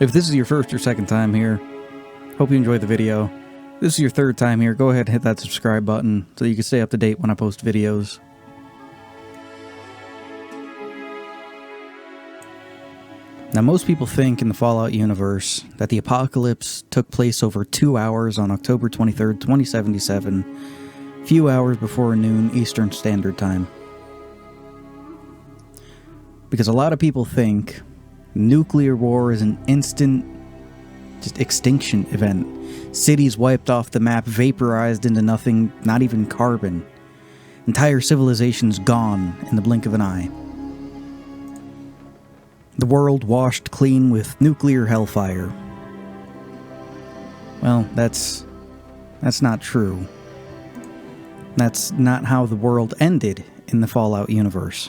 If this is your first or second time here, hope you enjoyed the video. If this is your third time here, go ahead and hit that subscribe button so you can stay up to date when I post videos. Now, most people think in the Fallout universe that the apocalypse took place over 2 hours on October 23rd, 2077, a few hours before noon Eastern Standard Time. Because a lot of people think nuclear war is an instant just extinction event. Cities wiped off the map, vaporized into nothing, not even carbon. Entire civilizations gone in the blink of an eye. The world washed clean with nuclear hellfire. Well, that's not true. That's not how the world ended in the Fallout universe.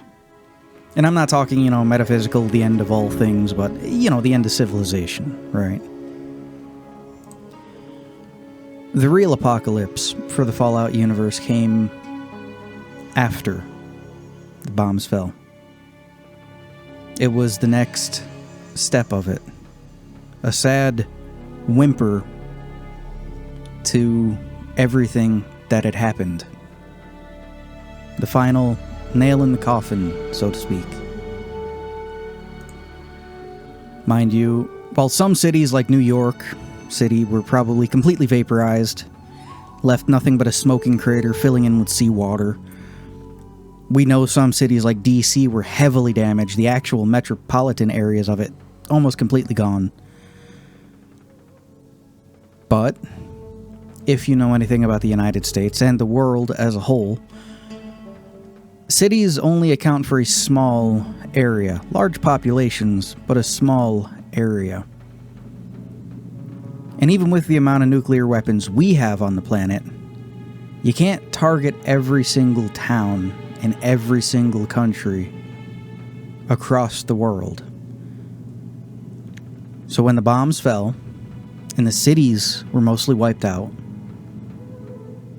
And I'm not talking, metaphysical, the end of all things, but, the end of civilization, right? The real apocalypse for the Fallout universe came after the bombs fell. It was the next step of it. A sad whimper to everything that had happened. The final nail in the coffin, so to speak. Mind you, while some cities like New York City were probably completely vaporized, left nothing but a smoking crater filling in with seawater, we know some cities like DC were heavily damaged, the actual metropolitan areas of it almost completely gone. But if you know anything about the United States and the world as a whole, cities only account for a small area. Large populations, but a small area. And even with the amount of nuclear weapons we have on the planet, you can't target every single town in every single country across the world. So when the bombs fell, and the cities were mostly wiped out,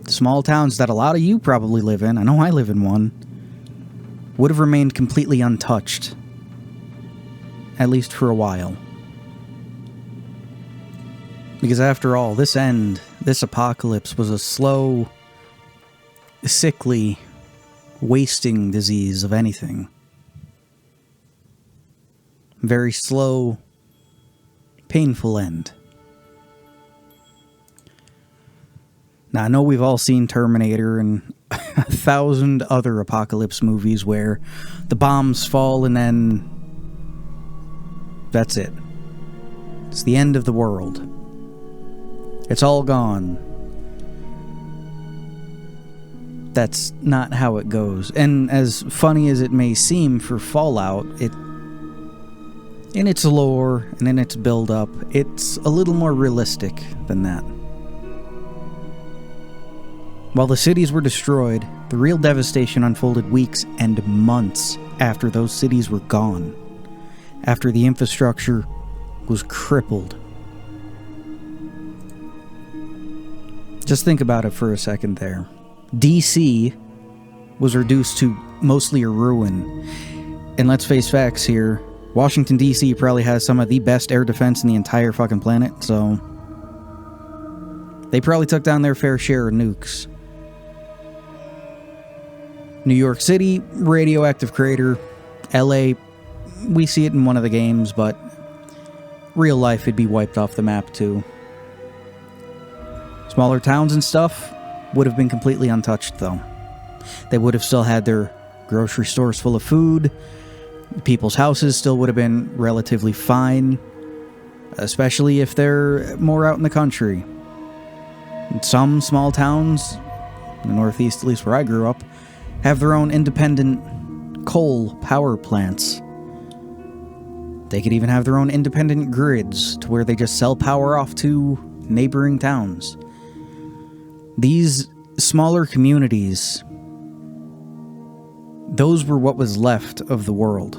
the small towns that a lot of you probably live in, I know I live in one, would have remained completely untouched. At least for a while. Because after all, this apocalypse was a slow, sickly, wasting disease of anything. Very slow, painful end. Now, I know we've all seen Terminator and 1,000 other apocalypse movies where the bombs fall and then that's it. It's the end of the world. It's all gone. That's not how it goes. And as funny as it may seem for Fallout, in its lore and in its build-up, it's a little more realistic than that. While the cities were destroyed, the real devastation unfolded weeks and months after those cities were gone. After the infrastructure was crippled. Just think about it for a second there. DC was reduced to mostly a ruin. And let's face facts here, Washington, D.C. probably has some of the best air defense in the entire fucking planet, so they probably took down their fair share of nukes. New York City, radioactive crater. LA, we see it in one of the games, but real life it'd be wiped off the map too. Smaller towns and stuff would have been completely untouched though. They would have still had their grocery stores full of food. People's houses still would have been relatively fine, especially if they're more out in the country. Some small towns, in the Northeast, at least where I grew up, have their own independent coal power plants. They could even have their own independent grids to where they just sell power off to neighboring towns. These smaller communities, those were what was left of the world.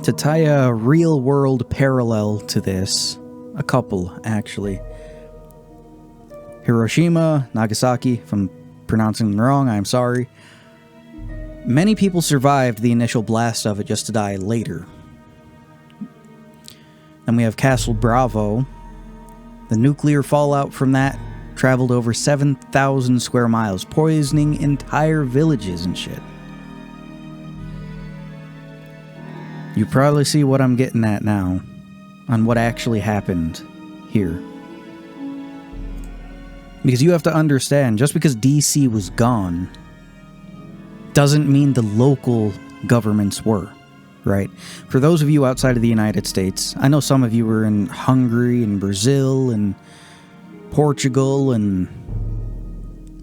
To tie a real-world parallel to this, a couple, actually. Hiroshima, Nagasaki, if I'm pronouncing them wrong, I'm sorry. Many people survived the initial blast of it just to die later. Then we have Castle Bravo. The nuclear fallout from that traveled over 7,000 square miles, poisoning entire villages and shit. You probably see what I'm getting at now on what actually happened here. Because you have to understand, just because DC was gone doesn't mean the local governments were, right? For those of you outside of the United States, I know some of you were in Hungary and Brazil and Portugal, and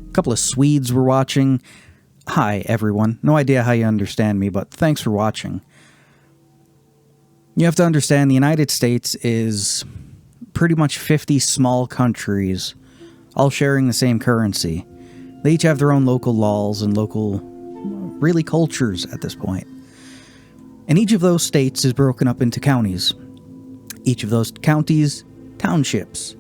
a couple of Swedes were watching. Hi, everyone. No idea how you understand me, but thanks for watching. You have to understand the United States is pretty much 50 small countries all sharing the same currency. They each have their own local laws and local, really, cultures at this point. And each of those states is broken up into counties. Each of those counties, townships.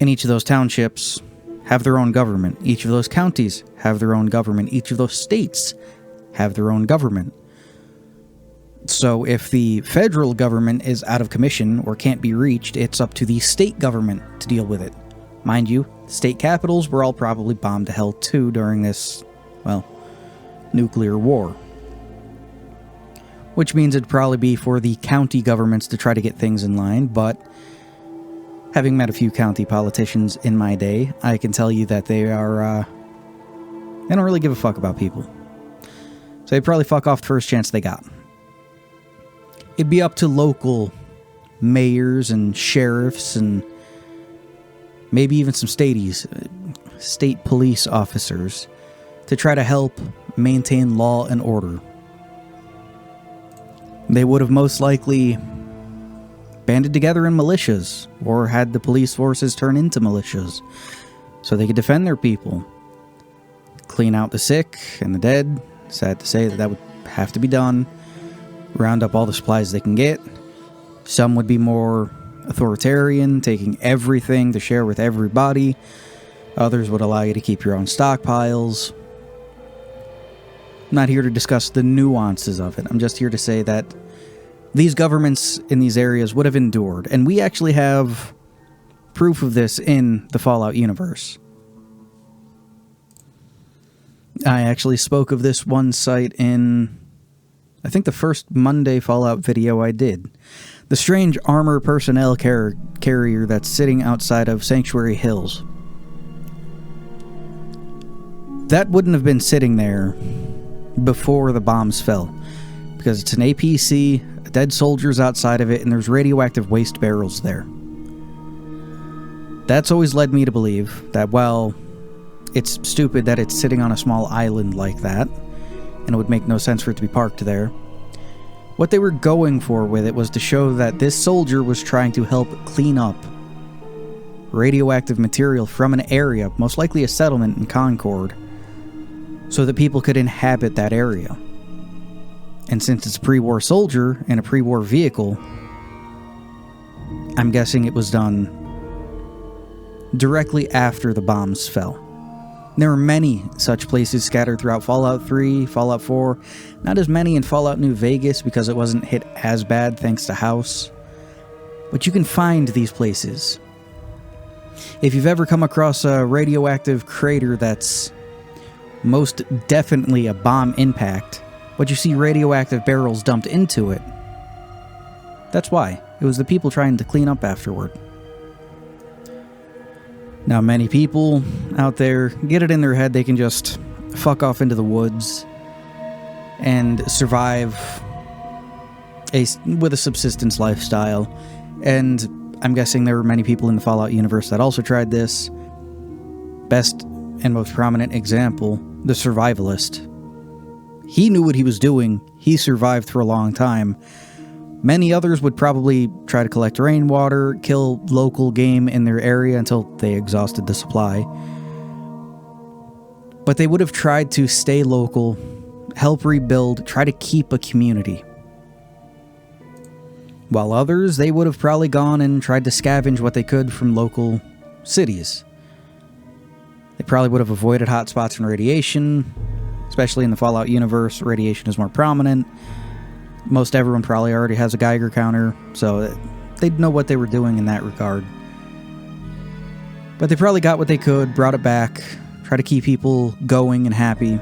And each of those townships have their own government. Each of those counties have their own government. Each of those states have their own government. So if the federal government is out of commission or can't be reached, it's up to the state government to deal with it. Mind you, state capitals were all probably bombed to hell too during this, well, nuclear war. Which means it'd probably be for the county governments to try to get things in line, but having met a few county politicians in my day, I can tell you that they don't really give a fuck about people. So they'd probably fuck off the first chance they got. It'd be up to local mayors and sheriffs and maybe even some state police officers to try to help maintain law and order. They would have most likely banded together in militias or had the police forces turn into militias so they could defend their people. Clean out the sick and the dead. Sad to say that would have to be done. Round up all the supplies they can get. Some would be more authoritarian, taking everything to share with everybody. Others would allow you to keep your own stockpiles. I'm not here to discuss the nuances of it. I'm just here to say that these governments in these areas would have endured. And we actually have proof of this in the Fallout universe. I actually spoke of this one site in, I think, the first Monday Fallout video I did. The strange armor personnel carrier that's sitting outside of Sanctuary Hills. That wouldn't have been sitting there before the bombs fell. Because it's an APC, dead soldiers outside of it, and there's radioactive waste barrels there. That's always led me to believe that, well, it's stupid that it's sitting on a small island like that, and it would make no sense for it to be parked there. What they were going for with it was to show that this soldier was trying to help clean up radioactive material from an area, most likely a settlement in Concord, so that people could inhabit that area. And since it's a pre-war soldier in a pre-war vehicle, I'm guessing it was done directly after the bombs fell. There are many such places scattered throughout Fallout 3, Fallout 4, not as many in Fallout New Vegas because it wasn't hit as bad thanks to House. But you can find these places. If you've ever come across a radioactive crater that's most definitely a bomb impact, but you see radioactive barrels dumped into it, that's why. It was the people trying to clean up afterward. Now, many people out there get it in their head they can just fuck off into the woods and survive with a subsistence lifestyle. And I'm guessing there were many people in the Fallout universe that also tried this. Best and most prominent example, the survivalist. He knew what he was doing. He survived for a long time. Many others would probably try to collect rainwater, kill local game in their area until they exhausted the supply. But they would have tried to stay local, help rebuild, try to keep a community. While others, they would have probably gone and tried to scavenge what they could from local cities. They probably would have avoided hotspots and radiation, especially in the Fallout universe. Radiation is more prominent. Most everyone probably already has a Geiger counter, so they'd know what they were doing in that regard. But they probably got what they could, brought it back, try to keep people going and happy,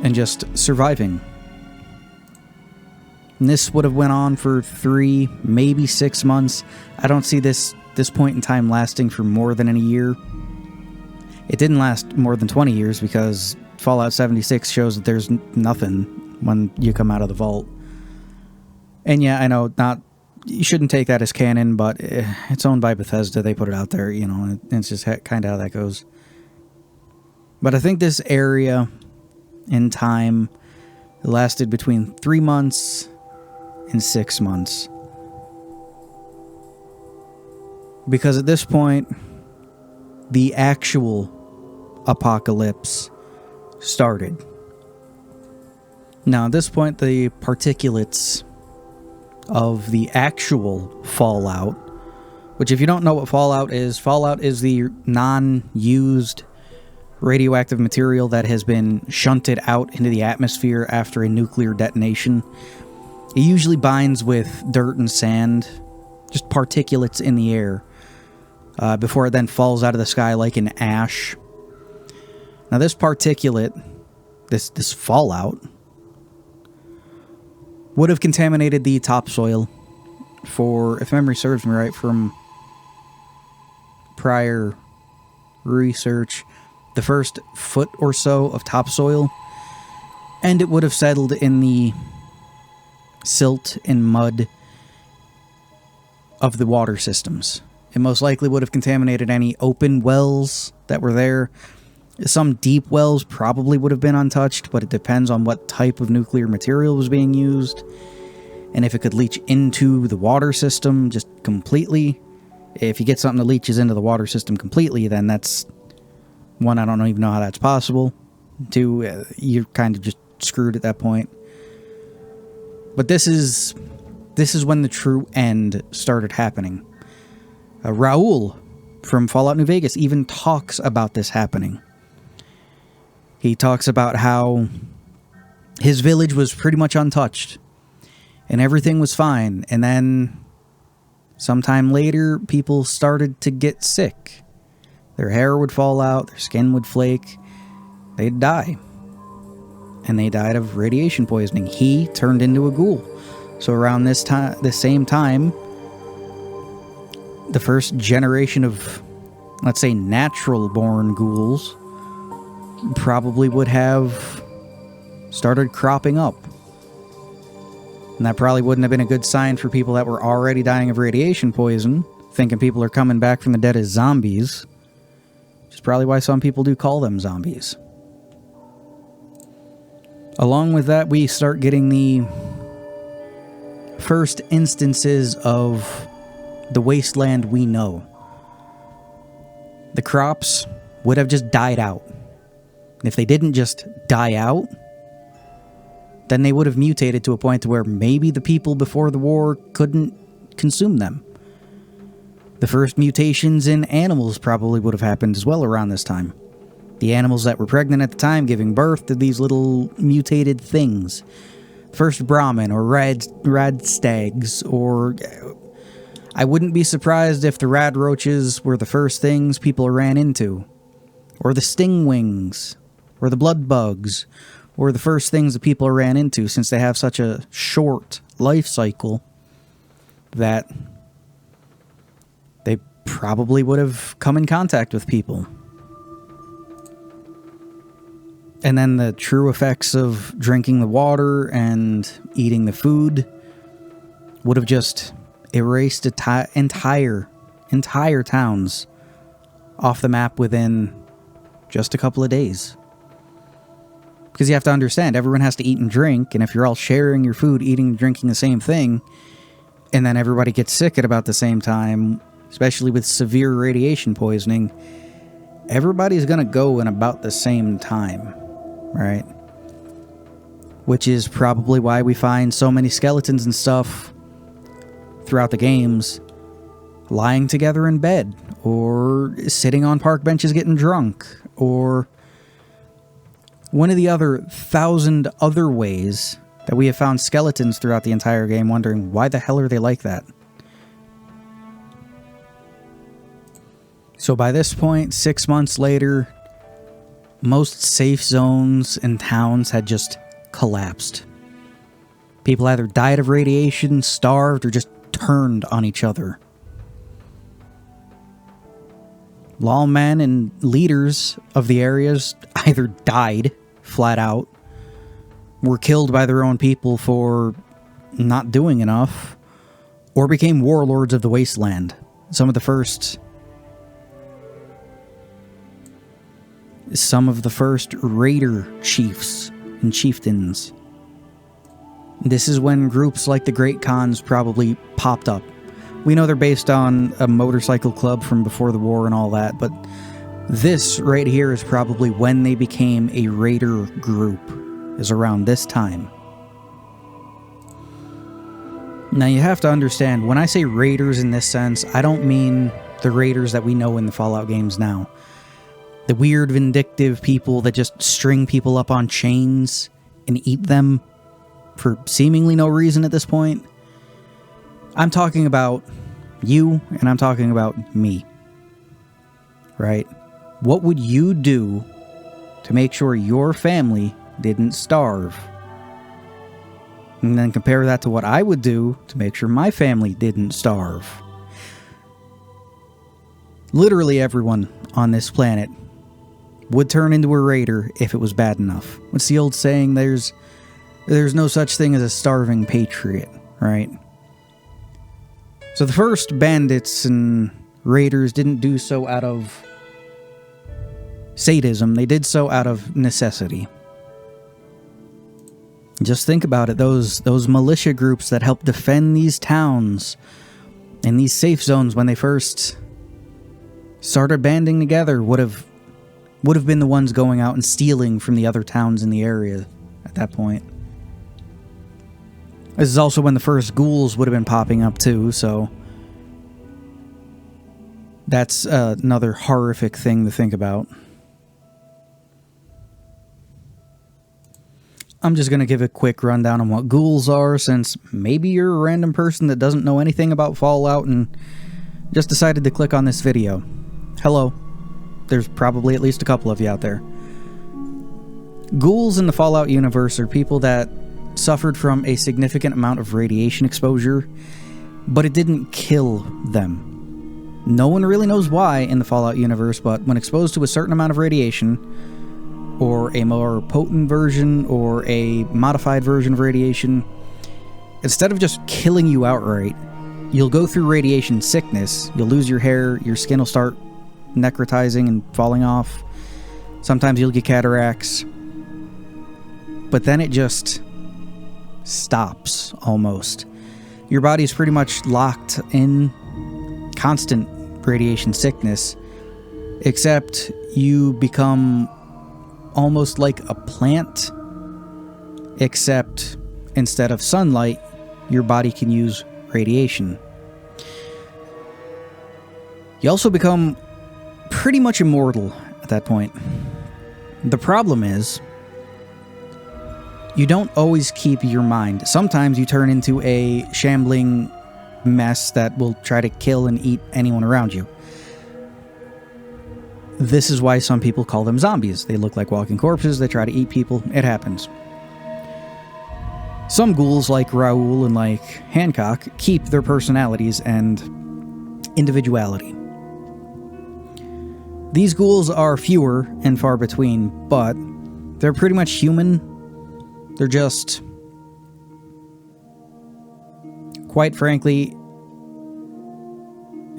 and just surviving. And this would have went on for 3, maybe 6 months. I don't see this point in time lasting for more than a year. It didn't last more than 20 years because Fallout 76 shows that there's nothing when you come out of the vault. And yeah, I know you shouldn't take that as canon, but it's owned by Bethesda. They put it out there, you know, and it's just kind of how that goes. But I think this area in time lasted between 3 months and 6 months. Because at this point, the actual apocalypse started. Now, at this point, the particulates of the actual fallout, which if you don't know what fallout is the non-used radioactive material that has been shunted out into the atmosphere after a nuclear detonation. It usually binds with dirt and sand, just particulates in the air, before it then falls out of the sky like an ash. Now this particulate, this fallout, would have contaminated the topsoil for, if memory serves me right, from prior research, the first foot or so of topsoil, and it would have settled in the silt and mud of the water systems. It most likely would have contaminated any open wells that were there. Some deep wells probably would have been untouched, but it depends on what type of nuclear material was being used, and if it could leach into the water system just completely. If you get something that leaches into the water system completely, then that's, one, I don't even know how that's possible. 2, you're kind of just screwed at that point. But this is when the true end started happening. Raul from Fallout New Vegas even talks about this happening. He talks about how his village was pretty much untouched and everything was fine, and then sometime later people started to get sick. Their hair would fall out, their skin would flake, they'd die. And they died of radiation poisoning. He turned into a ghoul. So around this same time, the first generation of, let's say, natural-born ghouls probably would have started cropping up. And that probably wouldn't have been a good sign for people that were already dying of radiation poison, thinking people are coming back from the dead as zombies. Which is probably why some people do call them zombies. Along with that, we start getting the first instances of the wasteland we know. The crops would have just died out. If they didn't just die out, then they would have mutated to a point to where maybe the people before the war couldn't consume them. The first mutations in animals probably would have happened as well around this time. The animals that were pregnant at the time giving birth to these little mutated things. First Brahmin or rad stags, or I wouldn't be surprised if the rad roaches were the first things people ran into. Or the stingwings, or the blood bugs, or the first things that people ran into, since they have such a short life cycle that they probably would have come in contact with people. And then the true effects of drinking the water and eating the food would have just erased entire towns off the map within just a couple of days. Because you have to understand, everyone has to eat and drink, and if you're all sharing your food, eating and drinking the same thing, and then everybody gets sick at about the same time, especially with severe radiation poisoning, everybody's going to go in about the same time. Right? Which is probably why we find so many skeletons and stuff throughout the games lying together in bed, or sitting on park benches getting drunk, or One of the other 1,000 other ways that we have found skeletons throughout the entire game, wondering why the hell are they like that? So by this point, 6 months later, most safe zones and towns had just collapsed. People either died of radiation, starved, or just turned on each other. Lawmen and leaders of the areas either died flat out, were killed by their own people for not doing enough, or became warlords of the wasteland. Some of the first raider chiefs and chieftains. This is when groups like the Great Khans probably popped up. We know they're based on a motorcycle club from before the war and all that, but this right here is probably when they became a raider group, is around this time. Now you have to understand, when I say raiders in this sense, I don't mean the raiders that we know in the Fallout games now. The weird, vindictive people that just string people up on chains and eat them for seemingly no reason at this point. I'm talking about you, and I'm talking about me. Right? What would you do to make sure your family didn't starve? And then compare that to what I would do to make sure my family didn't starve. Literally everyone on this planet would turn into a raider if it was bad enough. What's the old saying? There's no such thing as a starving patriot, right? So the first bandits and raiders didn't do so out of sadism. They did so out of necessity. Just think about it. Those militia groups that helped defend these towns and these safe zones when they first started banding together would have been the ones going out and stealing from the other towns in the area at that point. This is also when the first ghouls would have been popping up too, so that's another horrific thing to think about. I'm just going to give a quick rundown on what ghouls are, since maybe you're a random person that doesn't know anything about Fallout and just decided to click on this video. Hello. There's probably at least a couple of you out there. Ghouls in the Fallout universe are people that suffered from a significant amount of radiation exposure, but it didn't kill them. No one really knows why in the Fallout universe, but when exposed to a certain amount of radiation, or a more potent version, or a modified version of radiation, instead of just killing you outright, you'll go through radiation sickness. You'll lose your hair, your skin will start necrotizing and falling off. Sometimes you'll get cataracts. But then it just stops, almost. Your body's pretty much locked in constant radiation sickness, except you become almost like a plant, except instead of sunlight, your body can use radiation. You also become pretty much immortal at that point. The problem is, you don't always keep your mind. Sometimes you turn into a shambling mess that will try to kill and eat anyone around you. This is why some people call them zombies. They look like walking corpses, they try to eat people, it happens. Some ghouls, like Raoul and like Hancock, keep their personalities and individuality. These ghouls are fewer and far between, but they're pretty much human. They're just, quite frankly,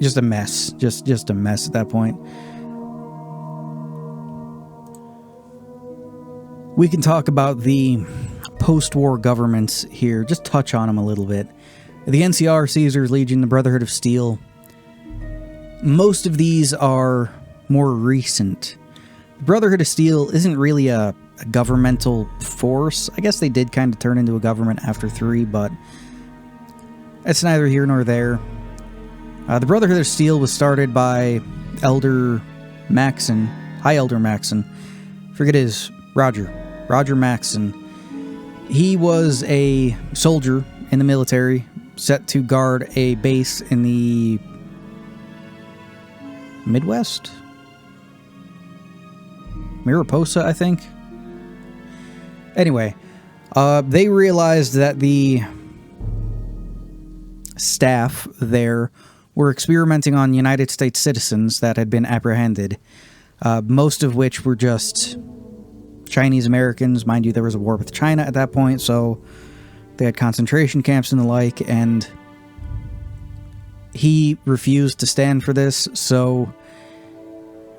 just a mess. Just a mess at that point. We can talk about the post-war governments here, just touch on them a little bit. The NCR, Caesar's Legion, the Brotherhood of Steel. Most of these are more recent. The Brotherhood of Steel isn't really a governmental force. I guess they did kind of turn into a government after 3, but it's neither here nor there. The Brotherhood of Steel was started by Elder Maxon. Hi, Elder Maxon. Forget his Roger. Roger Maxson. He was a soldier in the military, set to guard a base in the Midwest? Mariposa, I think? Anyway, they realized that the staff there were experimenting on United States citizens that had been apprehended, most of which were just Chinese Americans. Mind you, there was a war with China at that point, so they had concentration camps and the like, and he refused to stand for this, so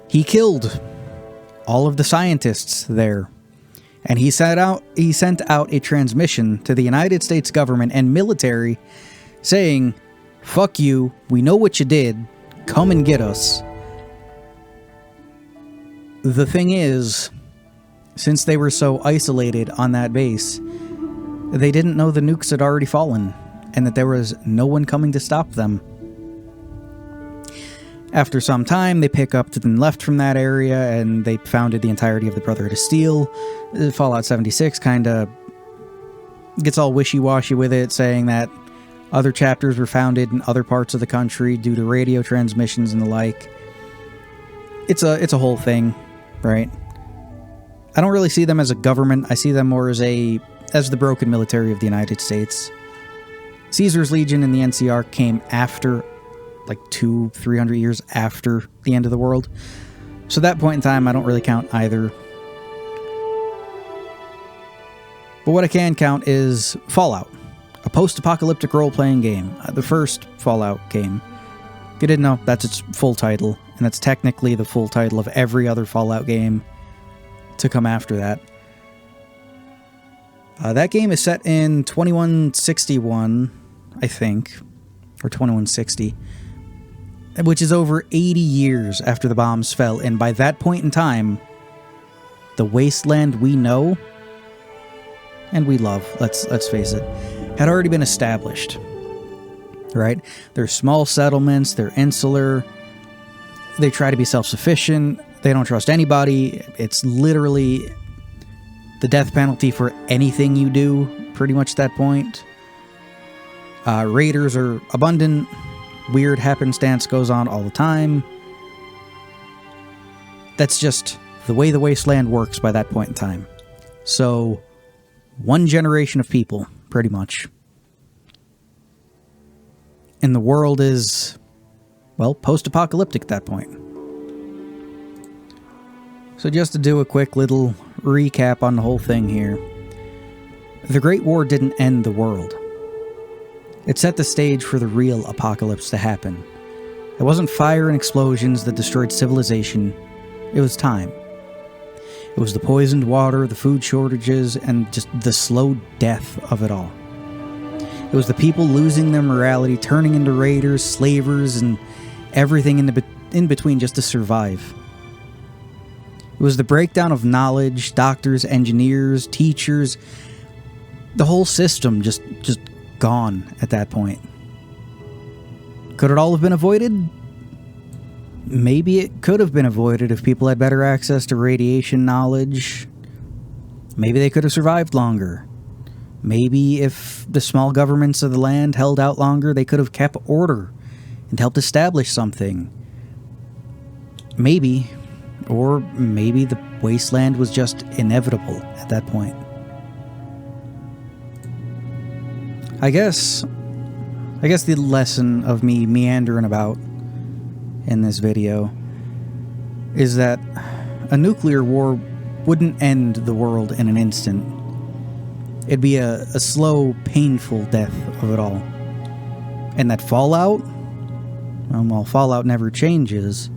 he killed all of the scientists there. And he sent out a transmission to the United States government and military saying, "Fuck you, we know what you did, come and get us." The thing is, since they were so isolated on that base, they didn't know the nukes had already fallen, and that there was no one coming to stop them. After some time, they pick up and left from that area, and they founded the entirety of the Brotherhood of Steel. Fallout 76 kind of gets all wishy-washy with it, saying that other chapters were founded in other parts of the country due to radio transmissions and the like. It's a whole thing, right? I don't really see them as a government. I see them more as the broken military of the United States. Caesar's Legion and the NCR came after, like 200-300 years after the end of the world. So at that point in time, I don't really count either. But what I can count is Fallout, a post-apocalyptic role-playing game. The first Fallout game. If you didn't know, that's its full title, and that's technically the full title of every other Fallout game to come after that. That game is set in 2161, I think, or 2160. Which is over 80 years after the bombs fell, and by that point in time, the wasteland we know and we love, let's face it, had already been established. Right? They're small settlements, they're insular, they try to be self-sufficient, they don't trust anybody, it's literally the death penalty for anything you do, pretty much at that point. Raiders are abundant. Weird happenstance goes on all the time. That's just the way the wasteland works by that point in time. So, one generation of people, pretty much. And the world is, well, post-apocalyptic at that point. So just to do a quick little recap on the whole thing here. The Great War didn't end the world. It set the stage for the real apocalypse to happen. It wasn't fire and explosions that destroyed civilization. It was time. It was the poisoned water, the food shortages, and just the slow death of it all. It was the people losing their morality, turning into raiders, slavers, and everything in between just to survive. It was the breakdown of knowledge, doctors, engineers, teachers, the whole system just gone at that point. Could it all have been avoided? Maybe it could have been avoided if people had better access to radiation knowledge. Maybe they could have survived longer. Maybe if the small governments of the land held out longer, they could have kept order and helped establish something. Maybe. Or maybe the wasteland was just inevitable at that point. I guess the lesson of me meandering about in this video is that a nuclear war wouldn't end the world in an instant. It'd be a slow, painful death of it all. And that Fallout? Well, Fallout never changes.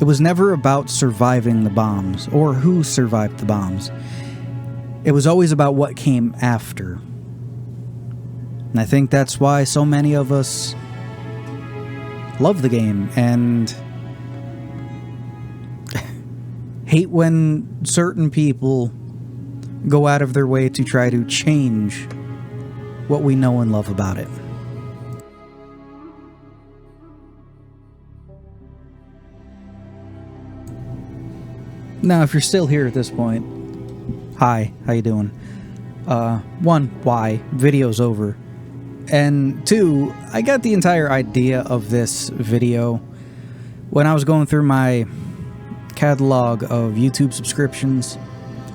It was never about surviving the bombs, or who survived the bombs. It was always about what came after. And I think that's why so many of us love the game and hate when certain people go out of their way to try to change what we know and love about it. Now, if you're still here at this point, Hi, how you doing? One, why? Video's over. And two, I got the entire idea of this video when I was going through my catalog of YouTube subscriptions.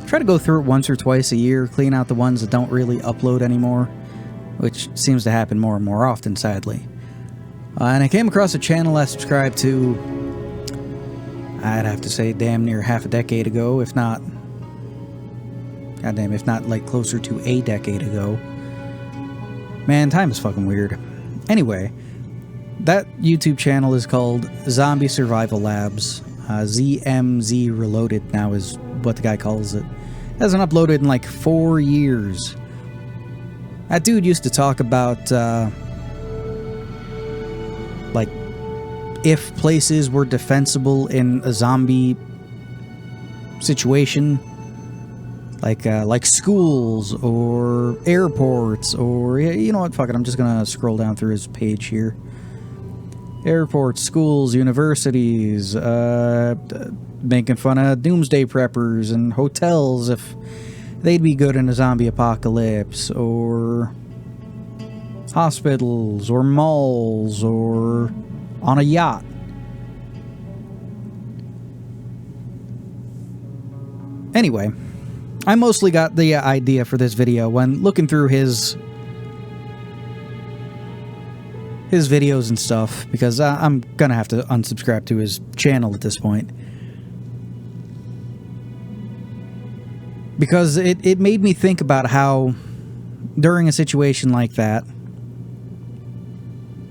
I try to go through it once or twice a year, clean out the ones that don't really upload anymore, which seems to happen more and more often, sadly. And I came across a channel I subscribed to, I'd have to say damn near half a decade ago, if not like closer to a decade ago. Man, time is fucking weird. Anyway, that YouTube channel is called Zombie Survival Labs. ZMZ Reloaded now is what the guy calls it. Hasn't uploaded in like 4 years. That dude used to talk about, like, if places were defensible in a zombie situation. Like schools or airports or, you know what, fuck it, I'm just gonna scroll down through his page here. Airports, schools, universities, making fun of doomsday preppers and hotels if they'd be good in a zombie apocalypse, or hospitals, or malls, or on a yacht. Anyway, I mostly got the idea for this video when looking through his videos and stuff, because I'm gonna have to unsubscribe to his channel at this point. Because it made me think about how, during a situation like that,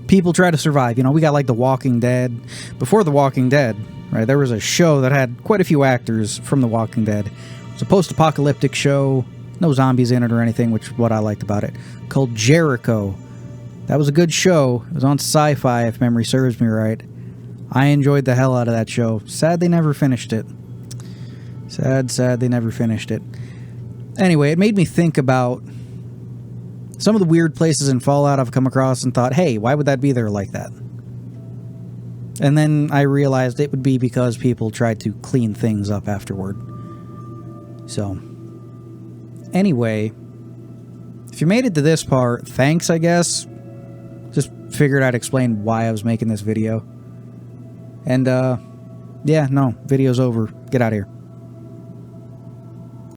people try to survive. You know, we got like The Walking Dead. Before The Walking Dead, right, there was a show that had quite a few actors from The Walking Dead. It's a post-apocalyptic show, no zombies in it or anything, which is what I liked about it, called Jericho. That was a good show. It was on Sci-Fi, if memory serves me right. I enjoyed the hell out of that show. Sad they never finished it. Sad they never finished it. Anyway, it made me think about some of the weird places in Fallout I've come across and thought, hey, why would that be there like that? And then I realized it would be because people tried to clean things up afterward. So, anyway, if you made it to this part, thanks, I guess. Just figured I'd explain why I was making this video. And, yeah, no, video's over. Get out of here.